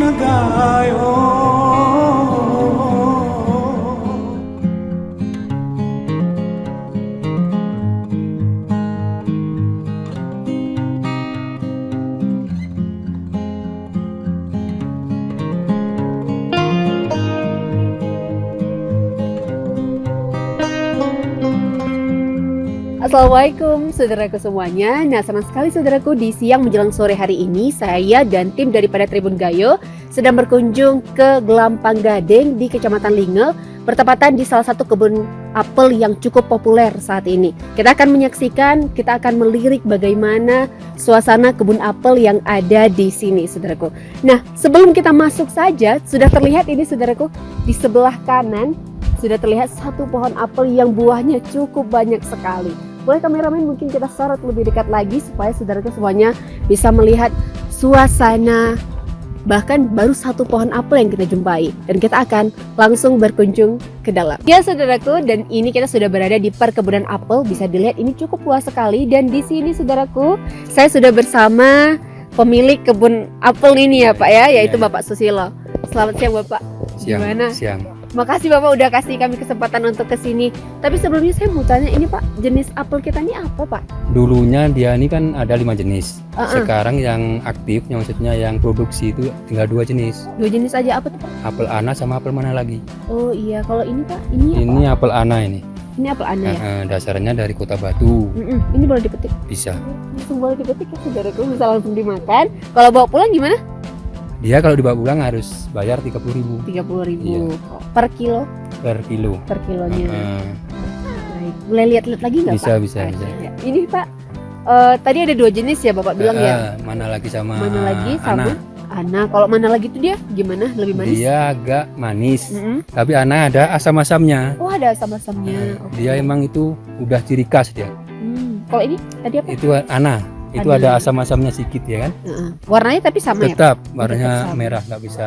लगायो। Assalamualaikum saudaraku semuanya. Nah, senang sekali saudaraku, di siang menjelang sore hari ini saya dan tim daripada Tribun Gayo sedang berkunjung ke Gelampang Gading di Kecamatan Lingel, bertepatan di salah satu kebun apel yang cukup populer saat ini. Kita akan menyaksikan, kita akan melirik bagaimana suasana kebun apel yang ada di sini saudaraku. Nah, sebelum kita masuk saja, sudah terlihat ini saudaraku, di sebelah kanan sudah terlihat satu pohon apel yang buahnya cukup banyak sekali. Boleh kameramen mungkin kita sorot lebih dekat lagi supaya saudaraku semuanya bisa melihat suasana, bahkan baru satu pohon apel yang kita jumpai, dan kita akan langsung berkunjung ke dalam. Ya saudaraku, dan ini kita sudah berada di perkebunan apel. Bisa dilihat ini cukup luas sekali, dan di sini saudaraku saya sudah bersama pemilik kebun apel ini ya Pak ya, yaitu Bapak Susilo. Selamat siang Bapak. Gimana? Siang. Makasih Bapak udah kasih kami kesempatan untuk kesini. Tapi sebelumnya saya mau tanya, ini Pak, jenis apel kita ini apa Pak? Dulunya dia ini kan ada 5 jenis. Uh-uh. Sekarang yang aktif, yang maksudnya yang produksi itu tinggal 2 jenis. 2 jenis aja, apa tuh Pak? Apel ana sama apel mana lagi? Oh iya, kalau ini Pak, ini apa? Ini apel ana ini. Ini apel ana ya? Dasarnya dari Kota Batu. Ini boleh dipetik? Bisa. Langsung boleh dipetik ya saudaraku, bisa langsung dimakan. Kalau bawa pulang gimana? Dia kalau dibawa pulang harus bayar 30.000 30.000 Iya. per kilo? per kilo. Per kilonya. Baik. Boleh lihat-lihat lagi nggak Bisa, Pak? bisa. Ya. Ini Pak, tadi ada 2 jenis ya Bapak bilang ya? Mana lagi sama Mana lagi sama ana. ana. Kalau mana lagi tuh dia gimana? Lebih manis? Dia agak manis. Mm-mm. Tapi ana ada asam-asamnya. Oh, ada asam-asamnya. Oke. Dia emang itu udah ciri khas dia. Kalau ini tadi apa? Itu ana. Itu Ana. ada asam-asamnya sedikit ya kan? Warnanya tapi sama ya? Tetap warnanya tetap sama. merah, nggak bisa.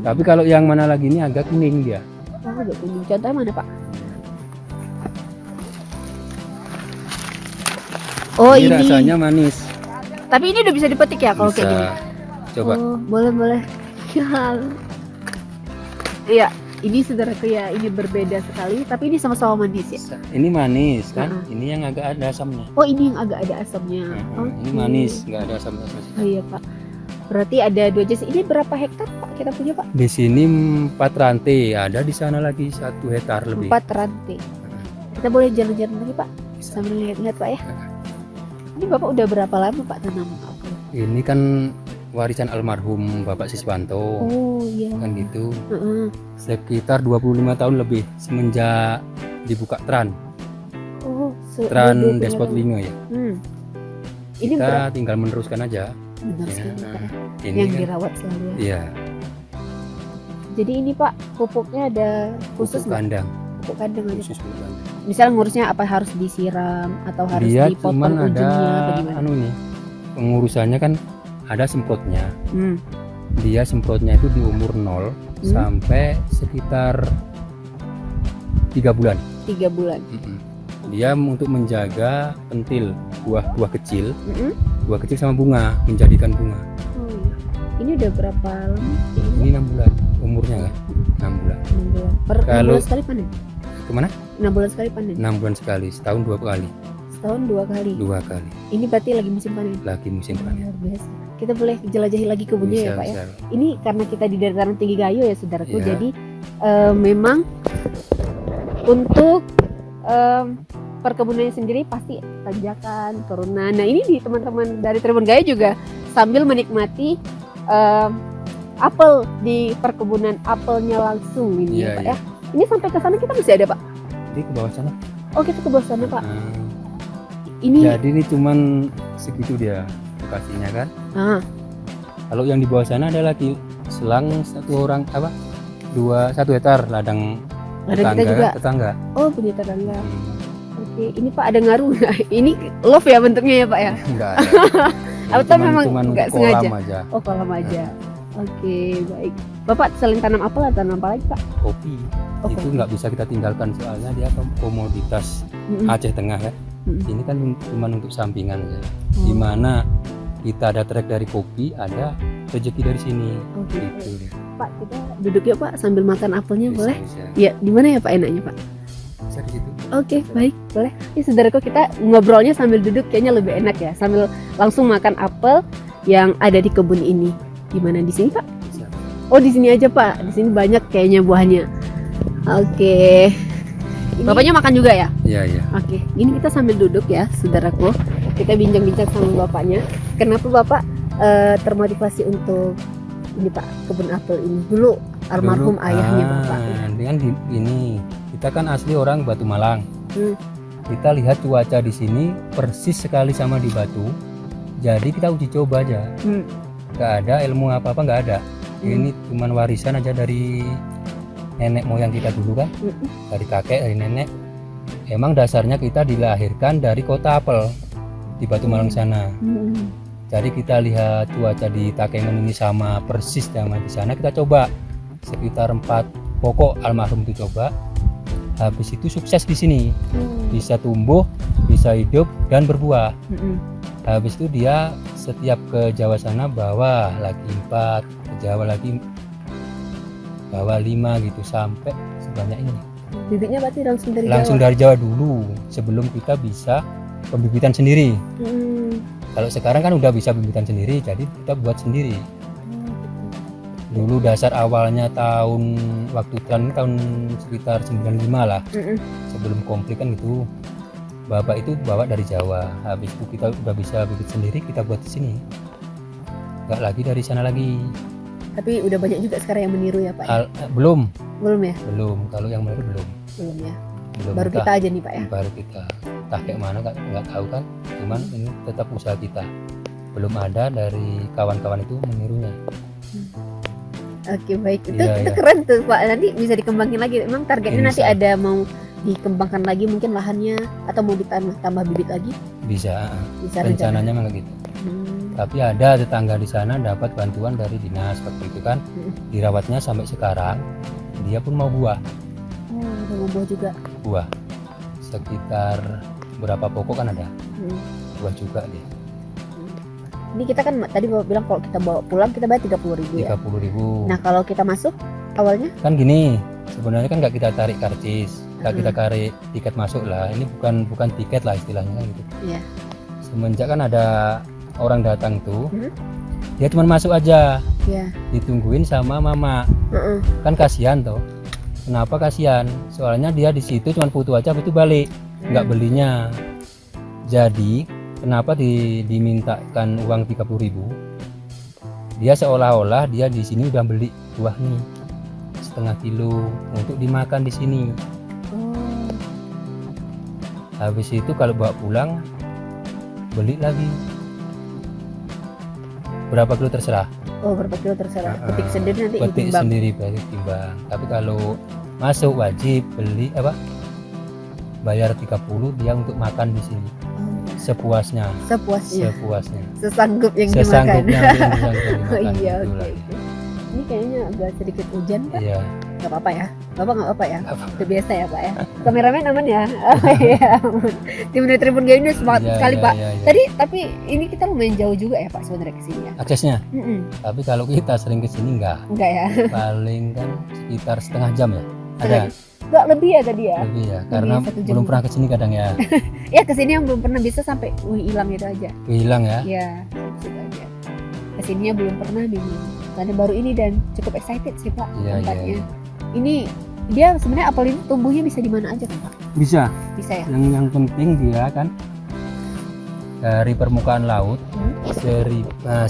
Tapi kalau yang mana lagi ini agak kuning dia. Oh, agak kuning. Contohnya mana Pak? Oh, Ini ini. rasanya manis. Tapi ini udah bisa dipetik ya kalau kayak gini? Bisa. Coba. Oh, boleh. Iya, ini saudaraku ya, ini berbeda sekali, tapi ini sama-sama manis ya. Ini manis kan? Uh-uh. Ini yang agak ada asamnya. Oh, ini yang agak ada asamnya. Ini Oke. manis, nggak ada asam-asam. Oh iya Pak. Berarti ada 2 jenis. Ini berapa hektar Pak kita punya Pak? Di sini 4 rantai, ada di sana lagi 1 hektar lebih. 4 rantai. Kita boleh jalan-jalan lagi Pak? Sambil lihat-lihat Pak ya. Ini Bapak udah berapa lama Pak tanam apel? Ini kan warisan almarhum Bapak Siswanto. Oh iya. Kan gitu. Heeh. Sekitar 25 tahun lebih semenjak dibuka Tran Oh, Despot Lingo ya. Ini Kita tinggal meneruskan aja. benar Ya, sekali Pak ya. Ini Yang kan, dirawat selalu ya. iya, Jadi ini Pak, pupuknya ada khusus pupuk nggak? kandang. Pupuk kandang aja. Khusus pupuk kandang. Misalnya ngurusnya apa, harus disiram atau harus Dia dipotong cuman ada ujungnya apa gimana? anu nih, pengurusannya kan ada semprotnya. Hmm. Dia semprotnya itu di umur 0 sampai sekitar 3 bulan. 3 bulan. Dia untuk menjaga pentil buah kecil, Mm-mm. buah kecil sama bunga, menjadikan bunga. Oh iya. Ini udah berapa lama? Ini 6 bulan umurnya kan? 6 bulan. 6 bulan. Per 6 Kalau- bulan sekali panen? Kemana? 6 bulan sekali panen? 6 bulan sekali, setahun 2 kali. Setahun 2 kali? 2 kali, Ini berarti lagi musim panen? lagi musim panen. Luar biasa. Kita boleh jelajahi lagi kebunnya ya Pak ya? Bisa. Ini karena kita di dataran tinggi Gayo ya saudaraku, Iya. jadi memang untuk perkebunannya sendiri pasti tanjakan, turunan. Nah ini di teman-teman dari Tribun Gayo juga sambil menikmati apel di perkebunan apelnya langsung ini Iya, ya Pak iya. ya. Ini sampai ke sana kita masih ada Pak? Jadi ke bawah sana. Oh kita ke bawah sana Pak. Nah, Ini jadi ini cuman segitu dia lokasinya kan. ah, Kalau yang di bawah sana ada lagi selang 1 hektar ladang ada kita juga. tetangga. Oh punya tetangga. Oke, ini Pak ada ngaruh nggak? Ini love ya bentuknya ya Pak ya? Enggak ada. Atau memang cuman nggak untuk kolam sengaja? aja. Oh kolam aja. Oke baik. Bapak selain tanam apel atau tanam apa lagi Pak? Kopi Oh, itu kopi. nggak bisa kita tinggalkan soalnya dia komoditas Mm-mm. Aceh Tengah kan. Mm-mm. Ini kan cuma untuk sampingan saja. Oh. Dimana kita ada trek dari kopi, ada rezeki dari sini. Oke. Gitu. Pak, kita duduk ya Pak sambil makan apelnya Bisa, boleh? bisa. Ya, di mana ya Pak enaknya Pak? Bisa di situ. Oke, baik, boleh. Ini saudaraku, kita ngobrolnya sambil duduk kayaknya lebih enak ya, sambil langsung makan apel yang ada di kebun ini. Gimana di sini Pak? Bisa. Oh, di sini aja Pak. Di sini banyak kayaknya buahnya. Oke. Bapaknya makan juga ya? Iya, iya. Oke, ini kita sambil duduk ya, saudaraku. Kita bincang-bincang sama bapaknya. Kenapa bapak termotivasi untuk ini Pak, kebun apel ini? Dulu almarhum ayahnya bapak. Dengan ini kita kan asli orang Batu Malang. Hmm. Kita lihat cuaca di sini persis sekali sama di Batu. Jadi kita uji coba aja. Nggak ada ilmu apa-apa, nggak ada. Ini cuman warisan aja dari nenek moyang kita dulu kan, dari kakek, dari nenek. Emang dasarnya kita dilahirkan dari kota apel di Batu Malang sana. Jadi kita lihat cuaca di Takengon ini sama persis sama di sana, kita coba sekitar 4 pokok almarhum itu coba. Habis itu sukses di sini, bisa tumbuh, bisa hidup dan berbuah. Habis itu dia setiap ke Jawa sana bawa lagi 4, ke Jawa lagi bawa 5 gitu sampai sebanyak ini. Bibitnya berarti Langsung dari Jawa dulu sebelum kita bisa pembibitan sendiri. Kalau sekarang kan udah bisa pembibitan sendiri, jadi kita buat sendiri. Dulu dasar awalnya waktu tahun sekitar 95 lah, sebelum komplit kan gitu. Bapak itu bawa dari Jawa, habis itu kita udah bisa bibit sendiri, kita buat di sini. Nggak lagi dari sana lagi. Tapi udah banyak juga sekarang yang meniru ya Pak? Belum Ya? Belum, kalau yang meniru belum Ya. Belum, Baru kita aja nih Pak ya? Baru kita. Entah kayak mana nggak tahu kan, cuman ini tetap usaha kita. Belum ada dari kawan-kawan itu menirunya. Oke, baik. Itu Iya. keren tuh Pak. Nanti bisa dikembangin lagi. Emang targetnya nanti Bisa. ada mau dikembangkan lagi mungkin lahannya atau mau ditambah bibit lagi? Bisa. Bisa Rencananya memang gitu. Tapi ada tetangga di sana dapat bantuan dari dinas waktu itu kan, dirawatnya sampai sekarang. Dia pun mau buah. Udah mau buah juga. Buah. Sekitar berapa pokok kan ada. Buah juga dia. Ini kita kan tadi Bapak bilang kalau kita bawa pulang kita bayar 30.000 ya. 30.000. Nah, kalau kita masuk awalnya? Kan gini, sebenarnya kan nggak kita tarik karcis, nggak kita tarik tiket masuk lah. Ini bukan tiket lah istilahnya kan gitu. Iya. Semenjak kan ada orang datang tuh, dia cuma masuk aja, Iya. ditungguin sama mama. Kan kasihan toh. Kenapa kasihan? Soalnya dia di situ cuma foto aja, itu balik, nggak belinya. Jadi kenapa dimintakan uang 30.000? Dia seolah-olah dia di sini udah beli buah nih 1,5 kilo untuk dimakan di sini. Habis itu kalau bawa pulang beli lagi berapa kilo terserah. Berapa kilo terserah. Petik sendiri nanti Petik ditimbang. sendiri baru timbang. Tapi kalau masuk wajib beli bayar 30 dia untuk makan di sini. Sepuasnya. Sesanggup yang dimakan. dimakan. Iya, Itulah. oke. Ini kayaknya agak sedikit hujan Pak. Iya. Gak apa-apa ya? Bapak gak apa-apa ya? Nggak apa-apa. Itu biasa ya Pak ya? Kameramen aman ya? Iya, aman. Tim dari Tribun Gayo ini semangat Iya, sekali iya, Pak. iya, iya. Tapi ini kita lumayan jauh juga ya Pak sebenarnya ke sini ya? Aksesnya. Tapi kalau kita sering ke sini enggak Ya? paling kan sekitar setengah jam ya. Ada Enggak lebih ya tadi ya? lebih ya, karena 1 jam. belum pernah ke sini kadang ya. Ya kesini yang belum pernah bisa sampai hilang gitu aja. Hilang ya. Ya, gitu aja. Kesininya belum pernah bingung. Karena baru ini dan cukup excited sih Pak Iya, tempatnya. iya. Ini dia sebenarnya apel ini tumbuhnya bisa di mana aja kan Pak? Bisa. Bisa ya? Yang penting dia kan dari permukaan laut 900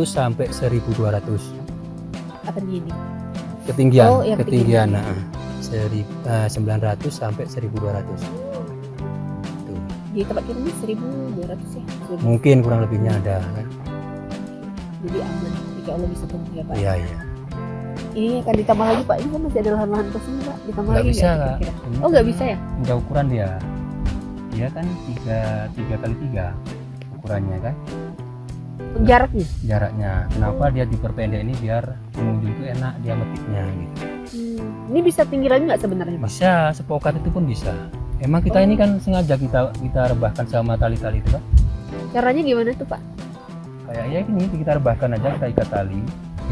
sampai 1.200 Apa ini? ketinggian. Oh, yang ketinggian. 900 sampai 1.200. Tuh. Di tempat kita ini 1.200 ya? 1.000. Mungkin kurang lebihnya ada kan. Jadi aman jika Allah bisa tumbuh ya Pak. Iya, iya. Ini akan ditambah lagi Pak. Ini kan masih ada lahan-lahan kosong Pak. Ditambah Nggak lagi bisa nggak Kak. kira-kira? Ini Oh nggak kan bisa ya? Udah ukuran dia. Dia kan 3 kali 3 ukurannya kan. Jaraknya? Jaraknya. Kenapa dia diperpendek ini biar pengunjung itu enak dia metiknya gitu. Ini bisa tinggi lagi nggak sebenarnya Pak? Bisa, sepokat itu pun bisa. Emang kita ini kan sengaja kita rebahkan sama tali-tali itu Pak. Caranya gimana tuh Pak? kayak ya ini kita rebahkan aja, kita ikat tali.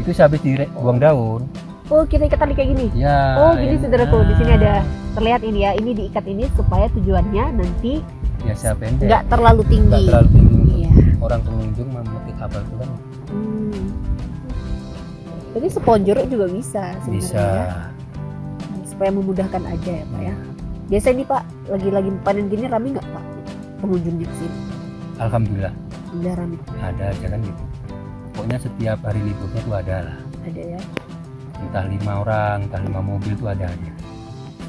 Itu habis buang daun. Oh, kita ikat tali kayak gini. Ya. Oh, gini saudaraku. Di sini ada terlihat ini ya. Ini diikat ini supaya tujuannya nanti Ya saya pendek. nggak terlalu tinggi. Nggak terlalu tinggi untuk Iya. orang pengunjung memetik kapal itu kan. Jadi sponjorok juga bisa sebenarnya. Bisa. Supaya memudahkan aja ya Pak ya. Biasanya nih Pak, lagi panen gini rame nggak Pak pengunjungnya ke sini? Alhamdulillah Udah rame. ada aja kan gitu. Pokoknya setiap hari liburnya tuh ada lah. Ada ya. Entah 5 orang, entah 5 mobil tuh ada aja.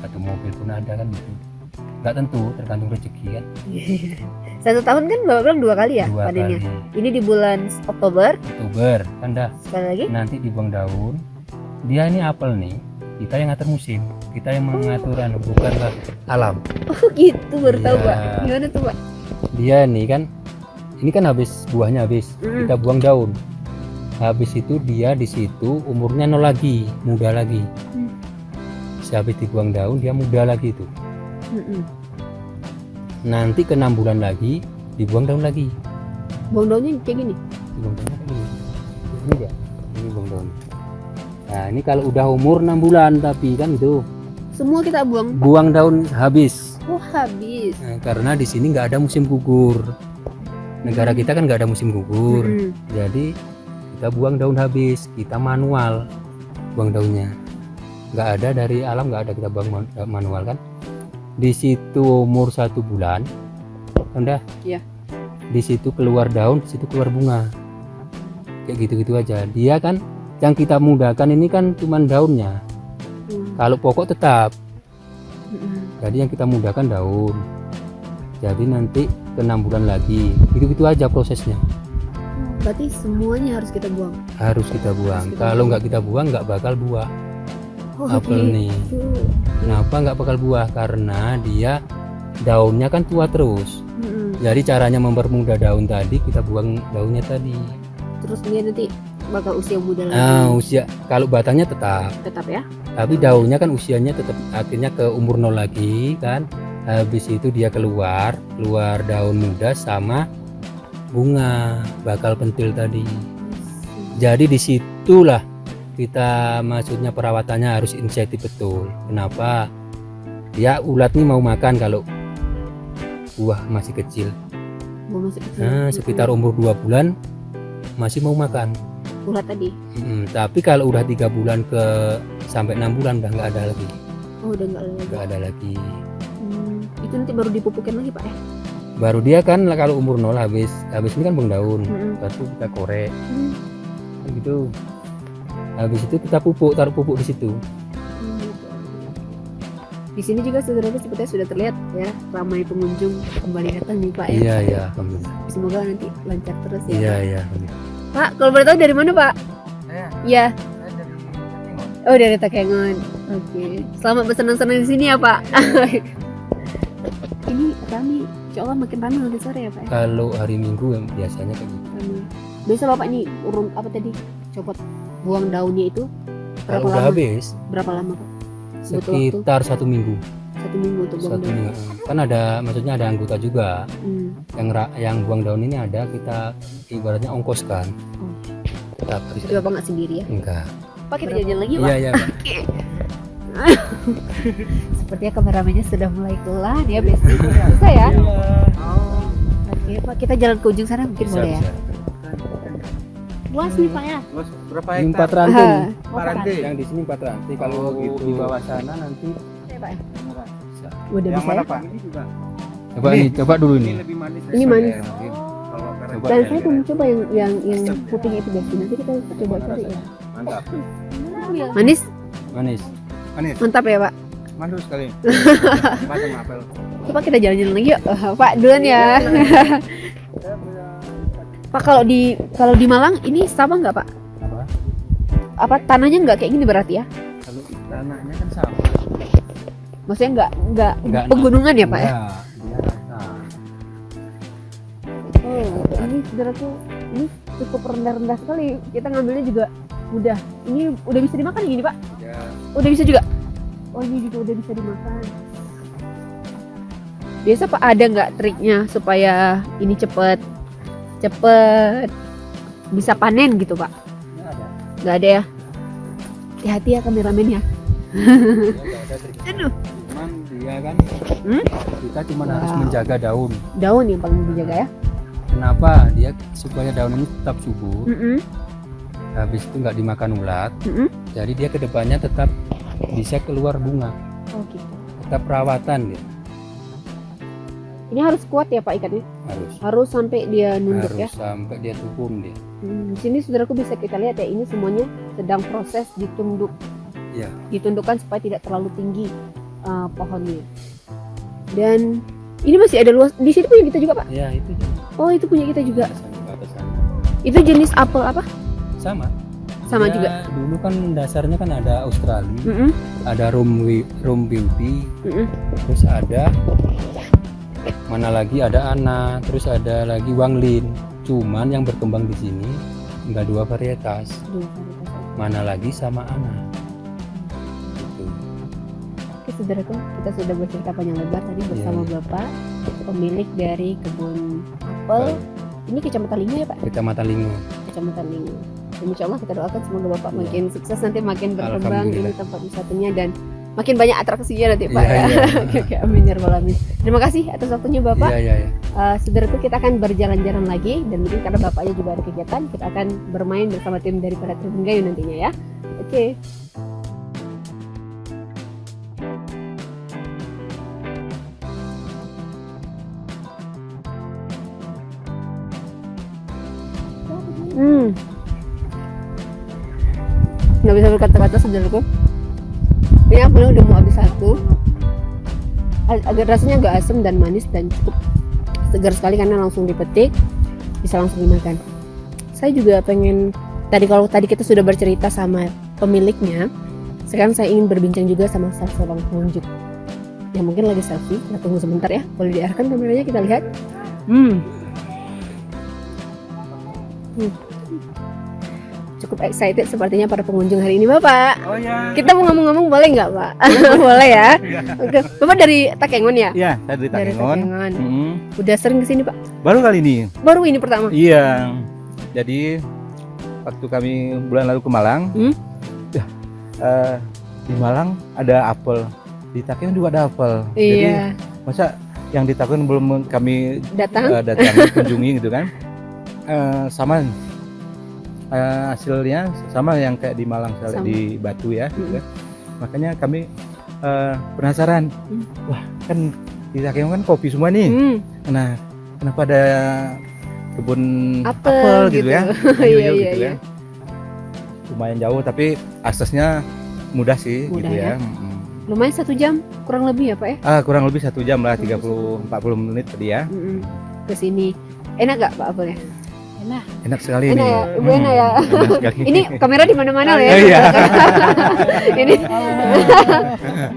Satu mobil pun ada kan gitu. Nggak tentu, tergantung rezeki kan. Satu tahun kan Bapak bilang 2 kali ya 2 panennya. kali. Ini di bulan Oktober, Oktober kan dah. sekali lagi. Nanti dibuang daun. Dia ini apel nih. Kita yang ngatur musim. Kita yang mengatur bukan alam. Oh gitu, baru tahu Iya. Pak. Gimana tuh Pak? Dia nih kan, ini kan habis buahnya habis, kita buang daun. Habis itu dia di situ umurnya 0 lagi, muda lagi. Sehabis dibuang daun dia muda lagi tuh. Nanti ke 6 bulan lagi dibuang daun lagi. Buang daunnya kayak gini. Dibuang daunnya kayak gini. Ini dia, ini buang daun. Nah ini kalau udah umur 6 bulan tapi kan itu Semua kita buang. buang daun habis. Oh habis. Nah, karena di sini nggak ada musim gugur. Negara kita kan nggak ada musim gugur. Jadi kita buang daun habis, kita manual buang daunnya. Nggak ada dari alam, nggak ada, kita buang manual kan. Di situ umur 1 bulan, udah. Iya. Di situ keluar daun, di situ keluar bunga. Kayak gitu-gitu aja. Dia kan yang kita mudahkan ini kan cuman daunnya. Kalau pokok tetap. Jadi yang kita mudahkan daun. Jadi nanti ke 6 bulan lagi. Gitu-gitu aja prosesnya. Berarti semuanya harus kita buang. Harus kita buang. Kalau nggak kita buang nggak bakal buah. Oh, Apel nih. Kenapa nggak bakal buah? Karena dia daunnya kan tua terus. Jadi caranya mempermudah daun tadi, kita buang daunnya tadi. Terus dia nanti bakal usia muda lagi. Usia kalau batangnya tetap, Ya. tapi daunnya kan usianya tetap akhirnya ke umur 0 lagi kan. Habis itu dia keluar daun muda sama bunga bakal pentil tadi. Jadi disitulah kita maksudnya perawatannya harus inisiatif betul. Kenapa? Dia ulat nih mau makan kalau buah masih kecil. Sekitar umur 2 bulan masih mau makan. Ulat tadi. Tapi kalau udah 3 bulan sampai 6 bulan udah nggak ada lagi. Oh udah nggak ada lagi. Itu nanti baru dipupukin lagi Pak ya? Baru dia kan kalau umur 0 habis ini kan buang daun. Baru kita korek. Gitu. Habis itu kita taruh pupuk di situ. Di sini juga saudara sepertinya sudah terlihat ya, ramai pengunjung kembali datang nih Pak ya. Iya, alhamdulillah. Semoga nanti lancar terus ya. Iya, alhamdulillah. Pak, kalau boleh tahu dari mana Pak? Saya Iya. dari Takengon. Oh dari Takengon. Oke. Selamat bersenang-senang di sini ya Pak. Ini kami, insya Allah makin ramai nanti sore ya Pak ya. Kalau hari Minggu yang biasanya kayak gitu. Ramai. Biasa Bapak nih urung apa tadi? Copot buang daunnya itu Kalau udah habis Berapa lama Pak? Butuh waktu? sekitar 1 minggu. 1 minggu untuk buang 1 daun. minggu. Kan maksudnya ada anggota juga. Yang buang daun ini ada, kita ibaratnya ongkoskan. Tetap harus. Jadi Bapak nggak sendiri ya? Enggak. Pak kita jajan lagi Pak. Iya. Oke. Sepertinya kameramennya sudah mulai kelan ya Besti. Bisa ya? Oh. Oke Pak, kita jalan ke ujung sana mungkin boleh ya? Luas nih Pak ya? Luas berapa Ini hektar? 4 ranting. Pak ranting. Yang di sini 4 ranting. Kalau gitu. di bawah sana nanti Ya, Pak ya? bisa. Udah Yang bisa mana ya? Pak? Ini juga. Coba dulu Ini nih. lebih manis. Ini manis. Kalau Coba. Dan saya belum coba yang putihnya itu Besti. Nanti kita coba cari ya. mantap. Manis? Manis. Manis. Mantap ya Pak? Mantul sekali. Macam apel. Coba kita jalan-jalan lagi yuk. Pak duluan ya. Pak kalau di Malang ini sama nggak Pak? Apa tanahnya nggak kayak gini berarti ya? Kalau tanahnya kan sama. Maksudnya nggak Nggak pegunungan ya Pak ya? Enggak, dia rata. Oh ini saudaraku, ini cukup rendah-rendah sekali. Kita ngambilnya juga mudah. Ini udah bisa dimakan gini Pak? Ya. Udah bisa juga? Oh ini juga udah bisa dimakan. Biasa Pak ada nggak triknya supaya ini cepet bisa panen gitu Pak? Nggak ada. Nggak ada ya? Hati-hati ya kameramen ya. Nggak ada trik. Aduh. Cuman dia kan Hmm? kita cuma harus Wow. menjaga daun. Daun yang paling dijaga ya. Kenapa? Dia supaya daun ini tetap subur. Mm-mm. Habis itu nggak dimakan ulat. Mm-mm. Jadi dia kedepannya tetap bisa keluar bunga. Oh gitu. Tetap perawatan dia Ini harus kuat ya Pak ikannya. harus. Harus sampai dia nunduk Harus ya. sampai dia tukum dia. Di sini saudaraku bisa kita lihat ya, ini semuanya sedang proses ditunduk. Iya. Ditundukkan supaya tidak terlalu tinggi pohonnya. Dan ini masih ada luas. Di sini punya kita juga Pak. Ya itu juga. Oh itu punya kita juga. Ke atas sana. Itu jenis apel apa? Sama. Sama Dia juga. Dulu kan dasarnya kan ada Australia, Mm-mm. ada rum beauty, Mm-mm. terus ada mana lagi ada Ana, terus ada lagi Wanglin. Cuman yang berkembang di sini enggak dua varietas. Dua varietas. Mana lagi sama Ana. Gitu. Oke saudaraku, kita sudah bercerita panjang lebar tadi bersama Iya. Bapak pemilik dari kebun apel. Ini Kecamatan Lingo ya Pak? Kecamatan Lingo. Kecamatan Lingo. Dan insya Allah kita doakan semoga Bapak Iya. makin sukses nanti, makin berkembang ini Alhamdulillah. tempat wisatanya dan makin banyak atraksinya nanti Pak Iya, ya. iya. Oke, amin ya rabbal alamin. Terima kasih atas waktunya Bapak. Iya, iya, iya. Saudaraku, kita akan berjalan-jalan lagi dan mungkin karena Bapaknya juga ada kegiatan, kita akan bermain bersama tim daripada Tribun Gayo nantinya ya. Oke. Nggak bisa berkata-kata saudaraku. Ini apelnya udah mau habis satu. Agak rasanya agak asam dan manis dan cukup segar sekali karena langsung dipetik, bisa langsung dimakan. Saya juga pengen kalau tadi kita sudah bercerita sama pemiliknya, sekarang saya ingin berbincang juga sama salah seorang pengunjung yang mungkin lagi selfie. Kita tunggu sebentar ya, boleh diarahkan kameranya, kita lihat. Cukup excited sepertinya para pengunjung hari ini Bapak. Oh ya. Kita mau ngomong-ngomong boleh nggak Pak? Boleh ya. Oke. Bapak dari Takengon ya? Iya, saya dari Dari Takengon. Takengon. Mm-mm. Udah sering kesini Pak? Baru kali ini. Baru ini pertama? Iya. Jadi waktu kami bulan lalu ke Malang, di Malang ada apel, di Takengon juga ada apel. Jadi Iya. masa yang di Takengon belum kami Datang? datang kunjungi gitu kan? Sama hasilnya sama yang kayak di Malang, Sama. di Batu ya. Gitu Mm-mm. kan. Makanya kami penasaran. Wah kan di Takengon kan kopi semua nih. Nah kenapa ada kebun Apel gitu gitu. ya? Iya, Jauh-jauh iya, gitu iya. kan. Lumayan jauh tapi aksesnya mudah sih Mudah gitu ya. ya. Mm-mm. Lumayan 1 jam kurang lebih ya Pak ya? Kurang lebih 1 jam lah, 30-40 menit tadi ya. Ke sini. Enak gak Pak apelnya? Enak sekali Enak nih. ya? Ibu enak ya? Enak sekali. Ini kamera di mana-mana loh ya. Oh, iya. Ini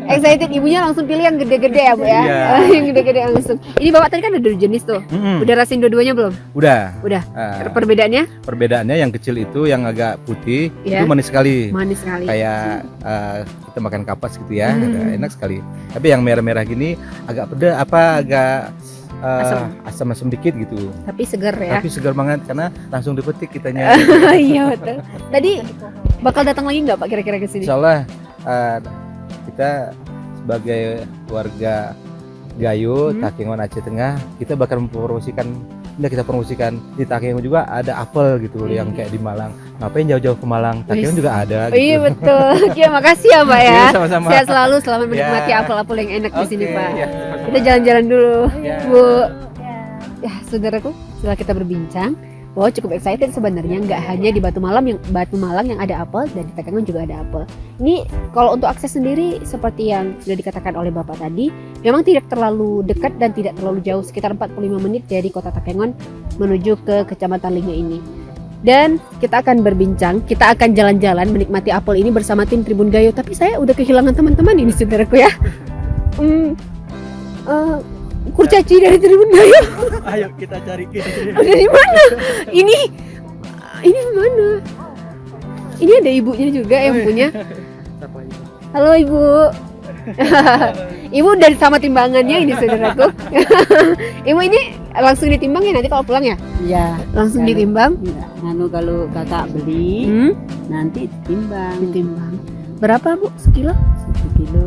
excited, ibunya langsung pilih yang gede-gede ya Bu ya. Iya. Yang gede-gede langsung. Ini Bapak tadi kan ada 2 jenis tuh. Mm-mm. Udah rasain dua-duanya belum? Udah. Udah. Perbedaannya Perbedaannya yang kecil itu yang agak putih Iya. itu manis sekali. manis sekali. Kayak kita makan kapas gitu ya, Hmm. enak sekali. Tapi yang merah-merah gini agak pedas, agak asam-asam dikit gitu. Tapi seger ya. Tapi segar banget karena langsung dipetik kitanya. Iya betul. Tadi bakal datang lagi nggak Pak kira-kira ke sini? Insya Allah kita sebagai warga Gayo, Takengon Aceh Tengah, kita bakal mempromosikan. Kita promosikan di Takengon juga ada apel gitu yang kayak di Malang. Ngapain jauh-jauh ke Malang? Takengon Wis. juga ada. Oh, iya betul. Oke, makasih ya Pak ya. Iya, sama-sama. Sehat selalu, selamat menikmati Ya. apel-apel yang enak di sini Oke, Pak. ya. Kita jalan-jalan dulu, Ya. Bu. Ya, saudaraku, setelah kita berbincang, wow cukup excited sebenarnya, nggak hanya di Batu Malang yang ada apel, dan di Takengon juga ada apel. Ini kalau untuk akses sendiri seperti yang sudah dikatakan oleh Bapak tadi, memang tidak terlalu dekat dan tidak terlalu jauh, sekitar 45 menit dari kota Takengon menuju ke Kecamatan Lingo ini. Dan kita akan berbincang, kita akan jalan-jalan menikmati apel ini bersama tim Tribun Gayo. Tapi saya udah kehilangan teman-teman ini saudaraku ya. Kurcaci dari Tribun Gayo. Ayo kita cari Ada di mana? Ini mana? Ini ada ibunya juga yang punya. Halo Ibu. Ibu dari sama timbangannya ini saudaraku. Ibu ini langsung ditimbang ya nanti kalau pulang ya? Iya. Langsung Kalau- ditimbang? Enggak. Kalau kakak beli Hmm? nanti ditimbang. Ditimbang. Berapa Bu sekilo? 1 kilo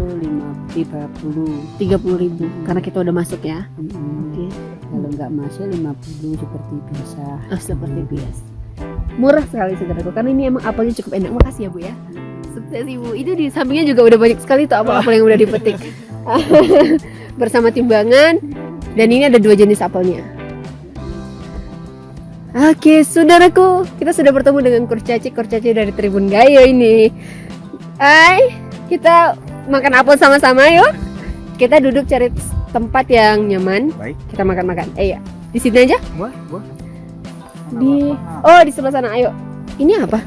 30. 30.000 karena kita udah masuk ya. Mm-mm. Oke. Kalau nggak masuk 50 seperti biasa. Oh, seperti biasa. Murah sekali saudaraku karena ini emang apelnya cukup enak. Makasih ya Bu ya. Sukses Ibu. Itu di sampingnya juga udah banyak sekali tuh apel-apel yang udah dipetik. Bersama timbangan dan ini ada 2 jenis apelnya. Oke, saudaraku, kita sudah bertemu dengan kurcaci dari Tribun Gayo ini. Hai, kita makan apel sama-sama yuk. Kita duduk cari tempat yang nyaman. Baik. Kita makan-makan. Iya. Di sini aja? Wah. Di sebelah sana. Ayo. Ini apa?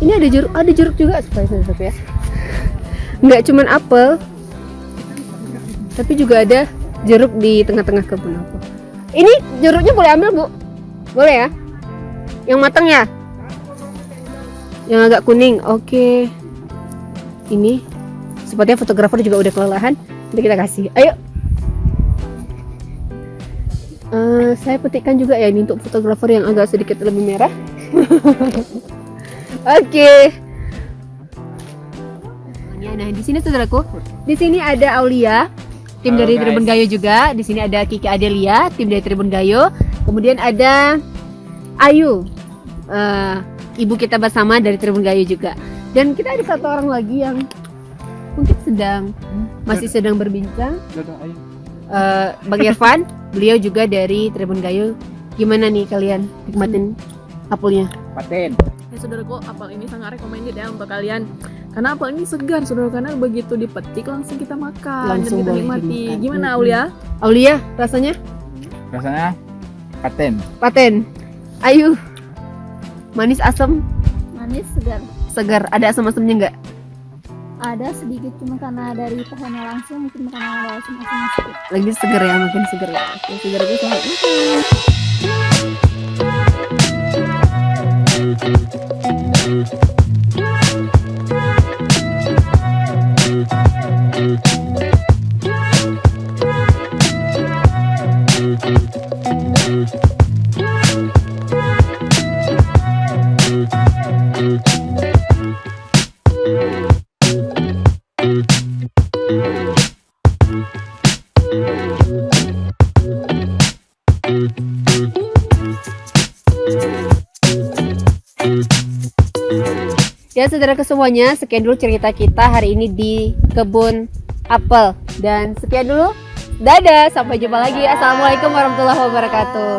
Ini ada jeruk juga supaya saudaraku ya. Nggak cuman apel, tapi juga ada jeruk di tengah-tengah kebun apel. Ini jeruknya boleh ambil Bu? Boleh ya? Yang matang ya? Yang agak kuning. Oke. Ini sepertinya fotografer juga udah kelelahan. Nanti kita kasih. Ayo. Saya petikkan juga ya ini untuk fotografer yang agak sedikit lebih merah. Oke. Nah, di sini saudaraku, di sini ada Aulia, tim Halo, dari guys. Tribun Gayo juga. Di sini ada Kiki Adelia, tim dari Tribun Gayo. Kemudian ada Ayu, ibu kita bersama dari Tribun Gayo juga. Dan kita ada satu orang lagi yang mungkin masih sedang berbincang. Bang Irfan, beliau juga dari Tribun Gayo. Gimana nih kalian nikmatin apelnya? Paten. Ya saudaraku, apel ini sangat recommended ya untuk kalian. Karena apel ini segar saudara, karena begitu dipetik langsung kita makan Langsung dan kita boleh nikmati. dimakan. Gimana Aulia? Aulia, rasanya? Rasanya paten. Paten. Ayu, manis asam, Manis segar. segar. Ada asam-asamnya nggak? Ada sedikit cuma karena dari pohonnya langsung mungkin karena ada asam-asam sedikit. Lagi segar ya, makin segar ya. Oke, segar itu selamat makan. Ya saudara semuanya, sekian dulu cerita kita hari ini di kebun apel. Dan sekian dulu, dadah, sampai jumpa lagi. Assalamualaikum warahmatullahi wabarakatuh.